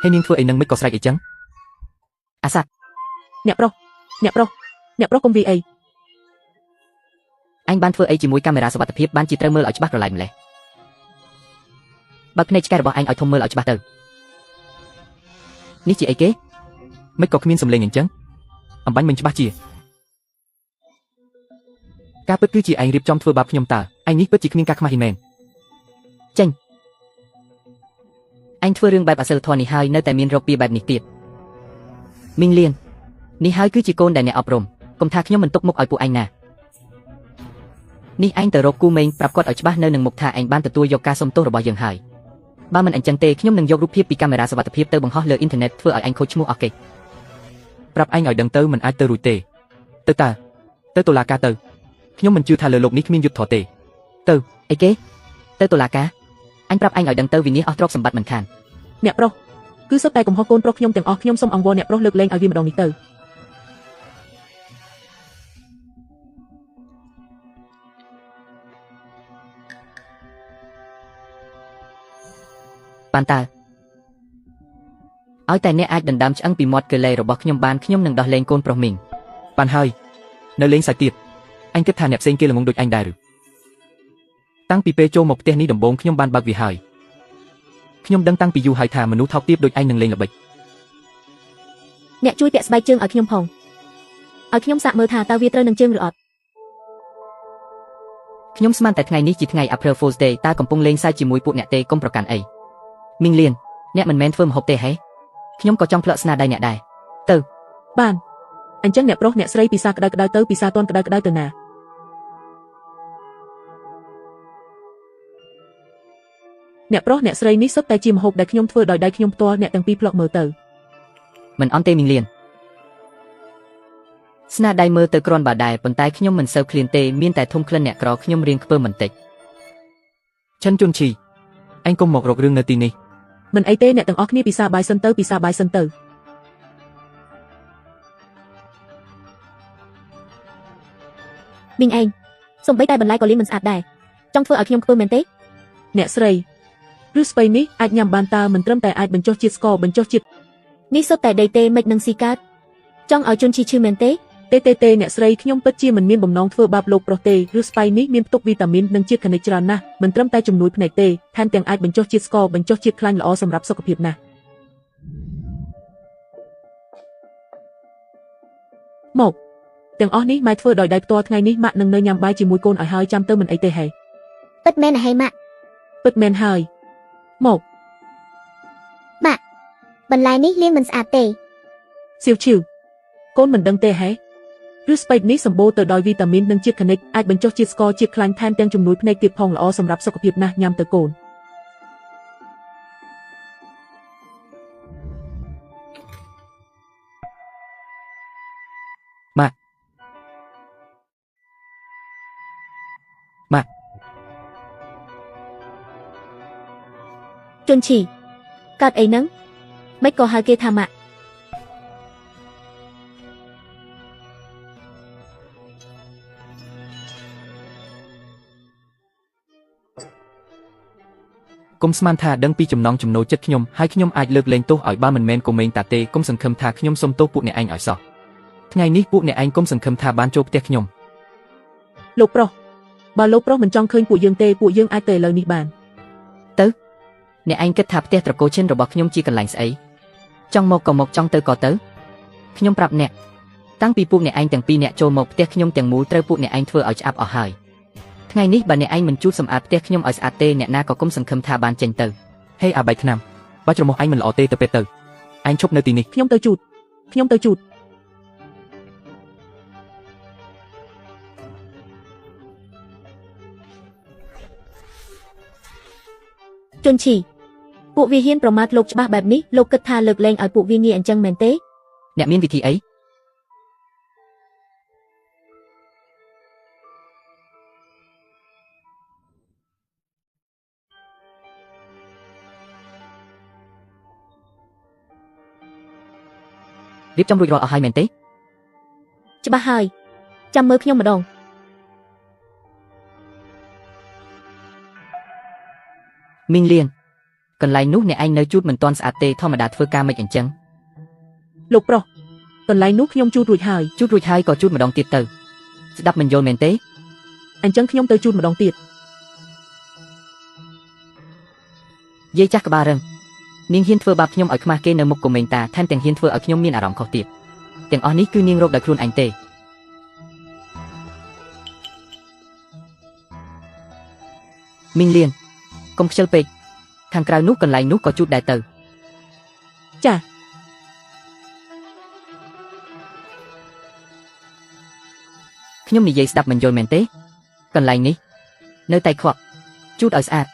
ហើយនាងធ្វើអីនឹងមិនក៏ស្រែកអីចឹងអាសាអ្នកប្រុសកុំវាយអីអញបានធ្វើអីជាមួយកាមេរ៉ាសុវត្ថិភាពបានជាត្រូវមើលឲ្យច្បាស់ក្រឡែកម្លេះបើកភ្នែកឆ្កែរបស់អញឲ្យធំមើលឲ្យច្បាស់ទៅនេះជាអីគេមិនក៏គ្មានសម្លេងអញ្ចឹងអំបញ្ញមិនច្បាស់ជាការពិតគឺជាឯងរៀបចំធ្វើបាបខ្ញុំតើឯងនេះពិតជាគ្មានការខ្មាស់អ៊ីមែនចេញអញធ្វើរឿងបែបអសិលធម៌នេះហើយនៅតែមានរកពីបែបនេះទៀតមីងលៀងនេះហើយគឺជាកូនដែលអ្នកអប់រំកុំថាខ្ញុំមិនទុកមុខឲ្យពួកឯងណានេះឯងទៅរកគូមេងប្រាប់គាត់ឲ្យច្បាស់នៅនឹងមុខថាឯងបានទទួលយកការសុំទោសរបស់យើងហើយបើមិនអញ្ចឹងទេខ្ញុំនឹងយករូបភាពពីកាមេរ៉ាសុវត្ថិភាពទៅបង្ហោះលើអ៊ីនធឺណិតធ្វើឲ្យឯងខូចឈ្មោះអស់គេប្រាប់ឯងឲ្យដឹងទៅមិនអាចទៅរួចទេទៅតុលាការទៅខ្ញុំមិនជឿថាលើលោកនេះគ្មានយុត្តិធម៌ទេទៅអីគេទៅតុលាការអញប្រាប់ឯងឲ្យដឹងទៅវិនិច្ឆ័យអស់ទ្រព្យសម្បត្តិមិនខានអ្នកប្រុសគឺសុទ្ធតែកំហុសកូនប្រុសខ្ញុំទាំងអស់ខ្ញុំសូមអង្វរអ្នកប្រុសលើកលែងឲ្យវាម្ដងនេះទៅបានតើឲ្យតែអ្នកអាចដណ្ដើមឆ្អឹងពីមាត់កេឡេរបស់ខ្ញុំបានខ្ញុំនឹងដោះលែងកូនប្រុសមីងបានហើយនៅលេងសាច់ទៀតអញគិតថាអ្នកផ្សេងគេល្ងងដូចអញដែរឬតាំងពីពេលចូលមកផ្ទះនេះដំបូងខ្ញុំបានបើកវាហើយខ្ញុំដឹងតាំងពីយូរហើយថាមនុស្សថោកទាបដូចឯងនឹងលេងល្បិចអ្នកជួយពាក់ស្បែកជើងឲ្យខ្ញុំផងឲ្យខ្ញុំសាកមើលថាតើវាត្រូវនឹងជើងឬអត់ខ្ញុំស្មានតែថ្ងៃនេះជាថ្ងៃ April Fool's Day តើកំពុងលេងសើចជាមួយពួកអ្នកទេកុំប្រកាន់អីមីងលៀនអ្នកមិនមែនធ្វើម្ហូបទេហេខ្ញុំក៏ចង់ផ្លក់ស្នាដៃអ្នកដែរទៅបានអញ្ចឹងអ្នកប្រុសអ្នកស្រីពិសាក្តៅទៅពិសាតន់ក្តៅទៅណាអ្នកប្រុសអ្នកស្រីនេះសុទ្ធតែជាម្ហូបដែលខ្ញុំធ្វើដោយដៃខ្ញុំផ្ទាល់អ្នកទាំងពីរភ្លក់មើលទៅមិនអន់ទេមីងលៀនស្នាដៃមើលទៅគ្រាន់បើដែរប៉ុន្តែខ្ញុំមិនសូវឃ្លានទេមានតែធំក្លិនអ្នកក្រខ្ញុំរៀងខ្ពើមបន្តិចឈិនជុនឈីអញកុំមករករឿងនៅទីនេះមិនអីទេអ្នកទាំងអស់គ្នាពិសាបាយសិនទៅពិសាបាយសិនទៅមីងឯងសំបីតែបន្លែក៏លីមិនស្អាតដែរចង់ធ្វើឲ្យខ្ញុំខ្ពើមមែនទេអ្នកស្រីឬស្បៃនេះអាចញ៉ាំបានតើមិនត្រឹមតែអាចបញ្ចុះជាតិស្ករបញ្ចុះជាតិនេះសុទ្ធតែដីទេមិននឹងស៊ីកើតចង់ឲ្យជន់ឈីឈឺមែនទេអ្នកស្រីខ្ញុំពិតជាមិនមានបំណងធ្វើបាបលោកប្រុសទេឬស្បៃនេះមានផ្ទុកវីតាមីននិងជាតិខនិជច្រើនណាស់មិនត្រឹមតែជំនួយភ្នែកទេថែមទាំងអាចបញ្ចុះជាតិស្ករបញ្ចុះជាតិខ្លាញ់ល្អសម្រាប់សុខភាពណាស់មកទាំងអស់នេះម៉ែធ្វើដោយដៃផ្ទាល់ថ្ងៃនេះម៉ាក់នឹងនៅញ៉ាំបាយជាមួយកូនឲ្យហើយចាំទៅមិនអីទេហេពិតមែនហេម៉ាក់ពិតមែនហើយមកម៉ាក់បន្លែនេះលាងមិនស្អាតទេសៀវឈីវកូនមិនដឹងទេហេឬស្បៃនេះសម្បូរទៅដោយវីតាមីននិងជាតិខនិជអាចបញ្ចុះជាតិស្ករជាតិខ្លាញ់ថែមទាំងជំនួយភ្នែកទៀតផងល្អសម្រាប់សុខភាពណាស់ញ៉ាំទៅកូនម៉ាក់ជន់ឈីកើតអីហ្នឹងមិនក៏ហៅគេថាម៉ាក់កុំស្មានថាដឹងពីចំណង់ចំណូលចិត្តខ្ញុំហើយខ្ញុំអាចលើកលែងទោសឲ្យបើមិនមែនកុំមែងតាទេកុំសង្ឃឹមថាខ្ញុំសុំទោសពួកអ្នកឯងឲ្យសោះថ្ងៃនេះពួកអ្នកឯងកុំសង្ឃឹមថាបានចូលផ្ទះខ្ញុំលោកប្រុសបើលោកប្រុសមិនចង់ឃើញពួកយើងទេពួកយើងអាចទៅឥឡូវនេះបានទៅអ្នកឯងគិតថាផ្ទះត្រកូលឈិនរបស់ខ្ញុំជាកន្លែងស្អីចង់មកក៏មកចង់ទៅក៏ទៅខ្ញុំប្រាប់អ្នកតាំងពីពួកអ្នកឯងទាំងពីរអ្នកចូលមកផ្ទះខ្ញុំទាំងមូលត្រូវពួកអ្នកឯងធ្វើឲ្យឆ្អាប់អស់ហើយថ្ងៃនេះបើអ្នកឯងមិនជូតសម្អាតផ្ទះខ្ញុំឲ្យស្អាតទេអ្នកណាក៏គុំសង្ឃឹមថាបានចេញទៅហេអាបែកឆ្នាំបើច្រមុះឯងមិនល្អទេទៅពេទ្យទៅឯងឈប់នៅទីនេះខ្ញុំទៅជូតជន់ឈីពួកវាហ៊ានប្រមាថលោកច្បាស់បែបនេះលោកគិតថាលើកលែងឲ្យពួកវាងាយអញ្ចឹងមែនទេអ្នកមានវិធីអីរៀបចំរួចរាល់អស់ហើយមែនទេច្បាស់ហើយចាំមើលខ្ញុំម្ដងមីងលៀនក ន្លែងនោះអ្នកឯងនៅជូតមិនទាន់ស្អាតទេធម្មតាធ្វើការមិនអញ្ចឹង លោកប្រុសកន្លែងនោះខ្ញុំជូតរួចហើយ ជូតរួចហើយក៏ជូតម្ដងទៀតទៅស្ដាប់មិនយល់មែនទេ អញ្ចឹងខ្ញុំទៅជូតម្ដងទៀត យាយចាស់ក្បាលរឹងនាងហ៊ានធ្វើបាបខ្ញុំឲ្យខ្មាស់គេនៅមុខកុំមេងតាថែមទាំងហ៊ានធ្វើឲ្យខ្ញុំមានអារម្មណ៍ខុសទៀតទាំងអស់នេះគឺនាងរកដោយខ្លួនឯងទេមីងលៀនកុំខ្ជិលពេកខាងក្រៅនោះកន្លែងនោះក៏ជូតដែរទៅ ចា ខ្ញុំនិយាយស្ដាប់មិនយល់មែនទេកន្លែងនេះនៅតែខ្វក់ជូតឲ្យស្អាត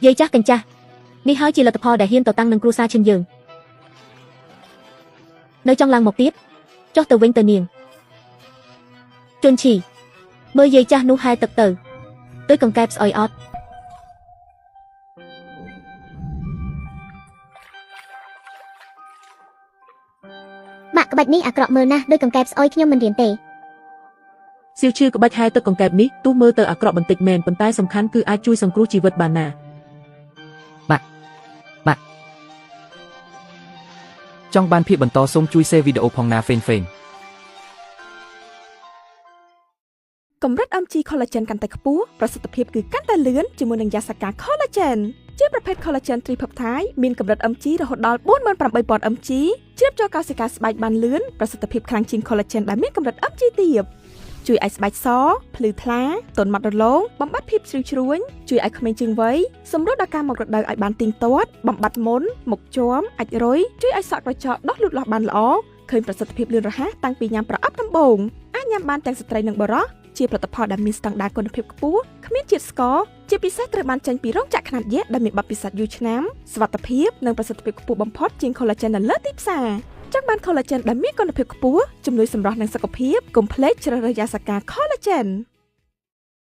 យាយចាស់កញ្ចាស់នេះហើយជាលទ្ធផលដែលហ៊ានទៅតាំងនឹងគ្រួសារឈិនយើងនៅចង់ឡើងមកទៀតចុះទៅវិញទៅនាងជន់ឈីមើលយាយចាស់នោះហែទឹកទៅកង្កែបស្អុយអត់ ម៉ាក់ក្បាច់នេះអាក្រក់មើលណាស់ដូចកង្កែបស្អុយខ្ញុំមិនរៀនទេ សៀវឈឺក្បាច់ហែទឹកកង្កែបនេះទោះមើលទៅអាក្រក់បន្តិចមែនប៉ុន្តែសំខាន់គឺអាចជួយសង្គ្រោះជីវិតបានណា ចង់បានភាពបន្តសូមជួយ share វីដេអូផងណាហ្វេន កម្រិត MG Collagen កាន់តែខ្ពស់ប្រសិទ្ធភាពគឺកាន់តែលឿនជាមួយនឹង Yasaka Collagen ជាប្រភេទ Collagen Tripeptide មានកម្រិត MG រហូតដល់ 48,000 MG ជ្រាបចូលកោសិកាស្បែកបានលឿនប្រសិទ្ធភាពខ្លាំងជាង Collagen ដែលមានកម្រិត MG ទាបជួយឲ្យស្បែកសភ្លឺថ្លាទន់ម៉ត់រលោងបំបត្តិភាពជ្រីវជ្រួញជួយឲ្យក្មេងជាងវ័យសម្រួលដល់ការមករដូវឲ្យបានទៀងទាត់បំបត្តិមុនមុខជាំអាចរុយជួយឲ្យសក់ក្រចកដុសលូតលាស់បានល្អឃើញប្រសិទ្ធភាពលឿនរហ័សតាំងពីញ៉ាំប្រអប់ដំបូងអាចញ៉ាំបានទាំងស្ត្រីនិងបុរសជាផលិតផលដែលមានស្តង់ដារគុណភាពខ្ពស់គ្មានជាតិស្ករជាពិសេសត្រូវបានចេញពីរោងចក្រខ្នាតយក្សដែលមានបទពិសោធន៍យូរឆ្នាំសុវត្ថិភាពនិងប្រសិទ្ធភាពខ្ពស់បំផុតជាង Collagen នៅលើទីផ្សារចង់បាន Collagen ដែលមានគុណភាពខ្ពស់ជំនួយសម្រស់និងសុខភាពកុំភ្លេចជ្រើសរើស Yasaka Collagen